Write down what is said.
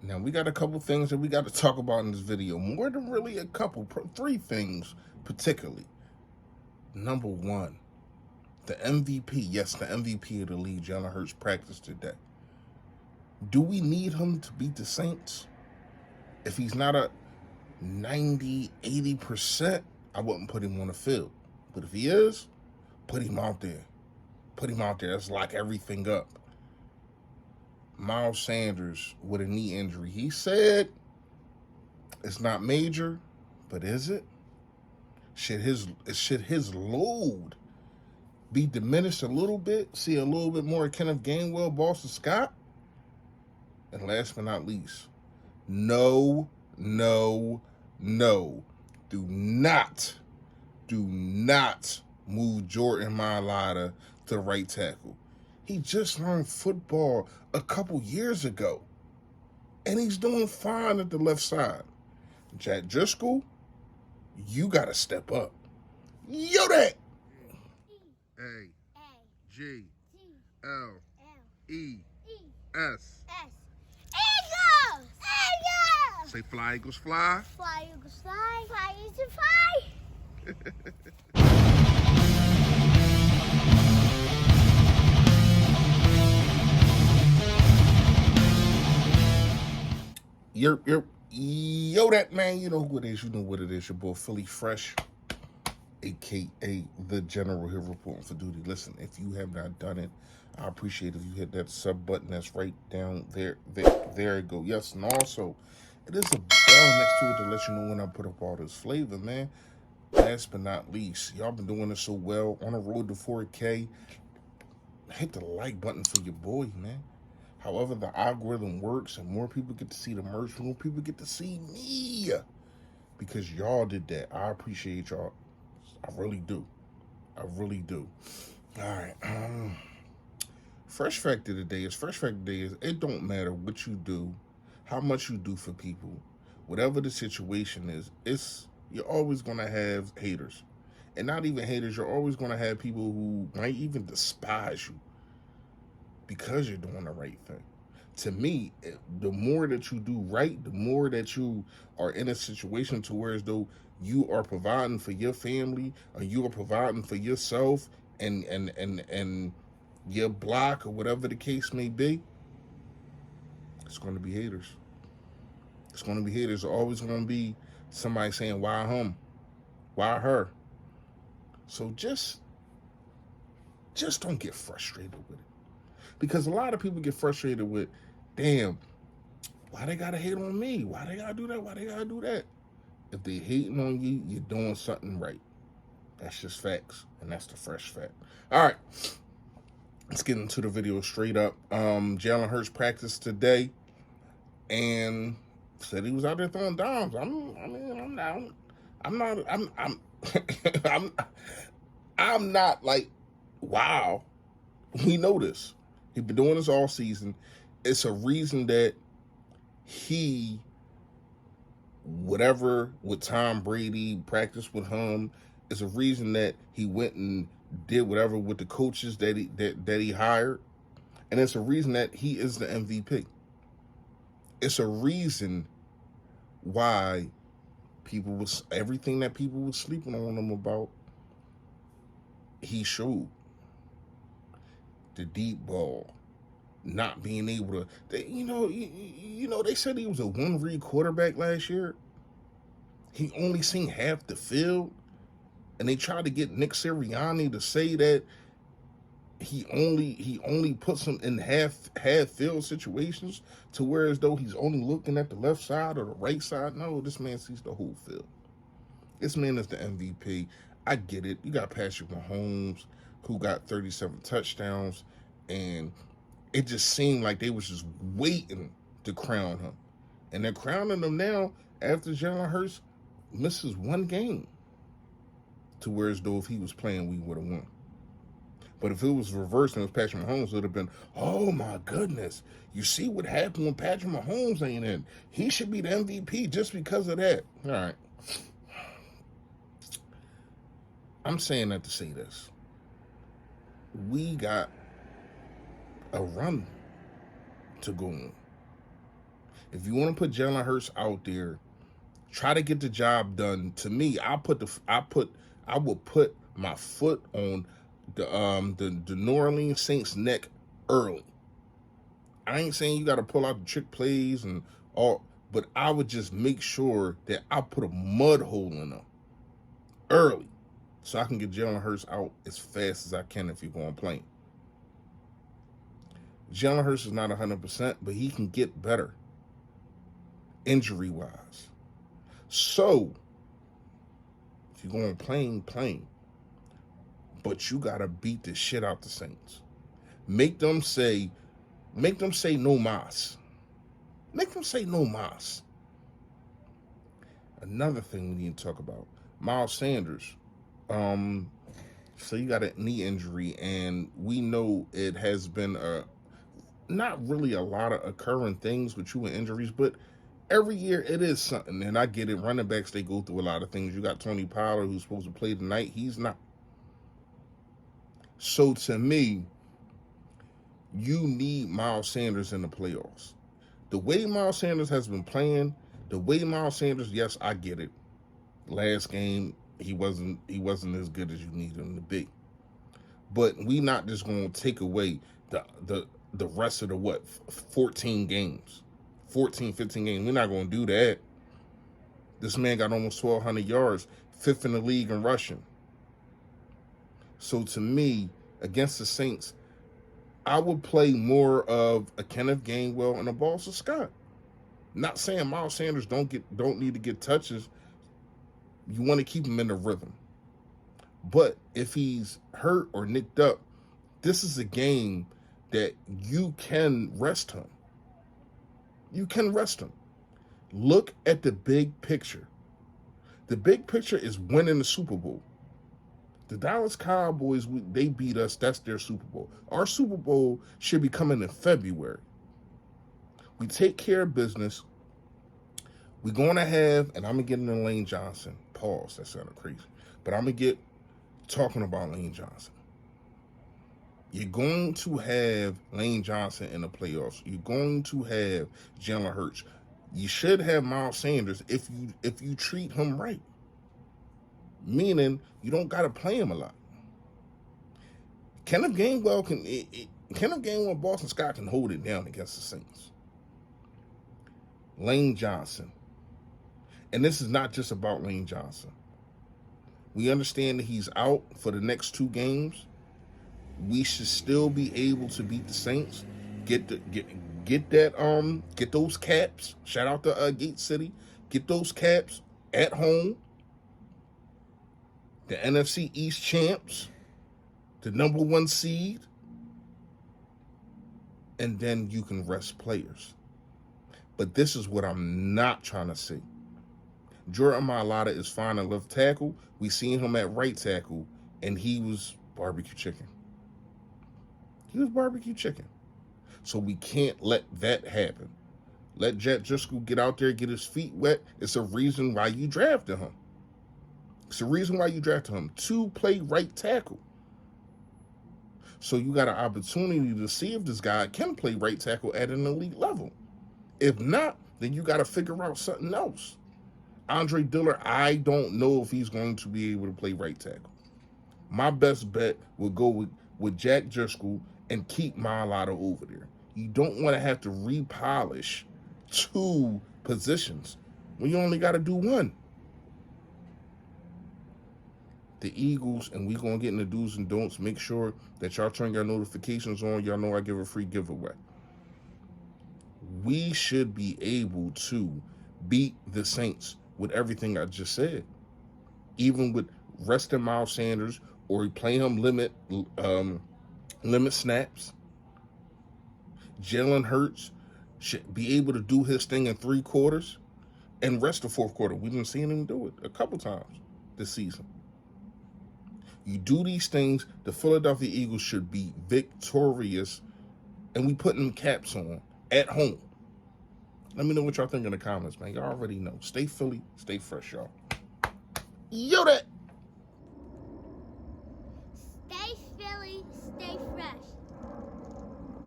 Now, we got a couple things that we got to talk about in this video. More than really a couple, three things particularly. Number one, the MVP. Yes, the MVP of the league, Jalen Hurts, practiced today. Do we need him to beat the Saints? If he's not a 90, 80%, I wouldn't put him on the field. But if he is, put him out there. Put him out there. Let's lock everything up. Miles Sanders with a knee injury. He said it's not major, but is it? Should his load be diminished a little bit? See a little bit more of Kenneth Gainwell, Boston Scott? And last but not least, no, no, no. Do not move Jordan Mailata to right tackle. He just learned football a couple years ago, and he's doing fine at the left side. Jack Driscoll, you got to step up. Yo, that. A-G-L-E-S. Eagles! Eagles! Say fly, Eagles, fly. Fly, Eagles, fly. Fly, Eagles, fly. Yo, that man, you know who it is. You know what it is. Your boy, Philly Fresh, a.k.a. The General, here reporting for duty. Listen, if you have not done it, I appreciate if you hit that sub button that's right down there. There it go. Yes, and also, it is a bell next to it to let you know when I put up all this flavor, man. Last but not least, y'all been doing it so well on the road to 4K. Hit the like button for your boy, man. However the algorithm works and more people get to see the merch, more people get to see me. Because y'all did that. I appreciate y'all. I really do. I really do. All right. Fresh fact of the day is it don't matter what you do, how much you do for people, whatever the situation is, you're always gonna have haters. And not even haters, you're always gonna have people who might even despise you because you're doing the right thing. To me, the more that you do right, the more that you are in a situation to where as though you are providing for your family or you are providing for yourself and your block or whatever the case may be, it's going to be haters. It's going to be haters. There's always going to be somebody saying, why him? Why her? So just don't get frustrated with it. Because a lot of people get frustrated with, damn, why they gotta hate on me? Why they gotta do that? Why they gotta do that? If they hating on you, you're doing something right. That's just facts. And that's the fresh fact. All right. Let's get into the video straight up. Jalen Hurts practiced today and said he was out there throwing dimes. I'm not like, wow. We know this. He's been doing this all season. It's a reason that he, whatever with Tom Brady, practiced with him, it's a reason that he went and did whatever with the coaches that he hired. And it's a reason that he is the MVP. It's a reason why everything that people were sleeping on him about, he showed. The deep ball, not being able to, they said he was a one-read quarterback last year. He only seen half the field, and they tried to get Nick Sirianni to say that he only puts him in half field situations to where as though he's only looking at the left side or the right side. No, this man sees the whole field. This man is the MVP. I get it. You got Patrick Mahomes, who got 37 touchdowns, and it just seemed like they was just waiting to crown him. And they're crowning him now after Jalen Hurts misses one game. To where as though if he was playing, we would have won. But if it was reversed and it was Patrick Mahomes, it would have been, oh my goodness, you see what happened when Patrick Mahomes ain't in. He should be the MVP just because of that. All right. I'm saying that to say this. We got a run to go on. If you want to put Jalen Hurts out there, try to get the job done. To me, I will put my foot on the New Orleans Saints neck early. I ain't saying you got to pull out the trick plays and all, but I would just make sure that I put a mud hole in them early so I can get Jalen Hurts out as fast as I can if you're going to play him. Jalen Hurts is not 100%, but he can get better injury-wise. So, if you're going playing, but you got to beat the shit out the Saints. Make them say no mas. Make them say no mas. Another thing we need to talk about, Miles Sanders. So you got a knee injury, and we know it has been not really a lot of occurring things with you and injuries, but every year it is something. And I get it. Running backs, they go through a lot of things. You got Tony Pollard, who's supposed to play tonight. He's not. So to me, you need Miles Sanders in the playoffs. The way Miles Sanders has been playing, yes, I get it. Last game, he wasn't as good as you need him to be. But we not just going to take away the rest of the 14 games. 14, 15 games. We're not going to do that. This man got almost 1,200 yards, 5th in the league in rushing. So to me, against the Saints, I would play more of a Kenneth Gainwell and a Boston Scott. Not saying Miles Sanders don't need to get touches. You want to keep him in the rhythm. But if he's hurt or nicked up, this is a game that you can rest him. You can rest him. Look at the big picture. The big picture is winning the Super Bowl. The Dallas Cowboys, they beat us. That's their Super Bowl. Our Super Bowl should be coming in February. We take care of business. We're going to have, and I'm going to get into Lane Johnson. Pause. That sounded crazy. But I'm going to get talking about Lane Johnson. You're going to have Lane Johnson in the playoffs. You're going to have Jalen Hurts. You should have Miles Sanders if you treat him right. Meaning you don't got to play him a lot. Kenneth Gainwell and Boston Scott can hold it down against the Saints. Lane Johnson. And this is not just about Lane Johnson. We understand that he's out for the next 2 games. We should still be able to beat the Saints. Get those caps. Shout out to Gate City. Get those caps at home. The NFC East champs, the number 1 seed, and then you can rest players. But this is what I'm not trying to see. Jordan Mailata is fine at left tackle. We seen him at right tackle, and he was barbecue chicken. So we can't let that happen. Let Jack Driscoll get out there, get his feet wet. It's a reason why you drafted him. To play right tackle. So you got an opportunity to see if this guy can play right tackle at an elite level. If not, then you got to figure out something else. Andre Dillard, I don't know if he's going to be able to play right tackle. My best bet would go with Jack Driscoll and keep Mailata over there. You don't want to have to repolish 2 positions when you only got to do 1. The Eagles, and we're going to get into do's and don'ts. Make sure that y'all turn your notifications on. Y'all know I give a free giveaway. We should be able to beat the Saints with everything I just said. Even with resting Miles Sanders or playing him limit snaps. Jalen Hurts should be able to do his thing in 3 quarters and rest the 4th quarter. We've been seeing him do it a couple times this season. You do these things, the Philadelphia Eagles should be victorious, and we putting them caps on at home. Let me know what y'all think in the comments, man. Y'all already know. Stay Philly, stay fresh, y'all. Yo, that.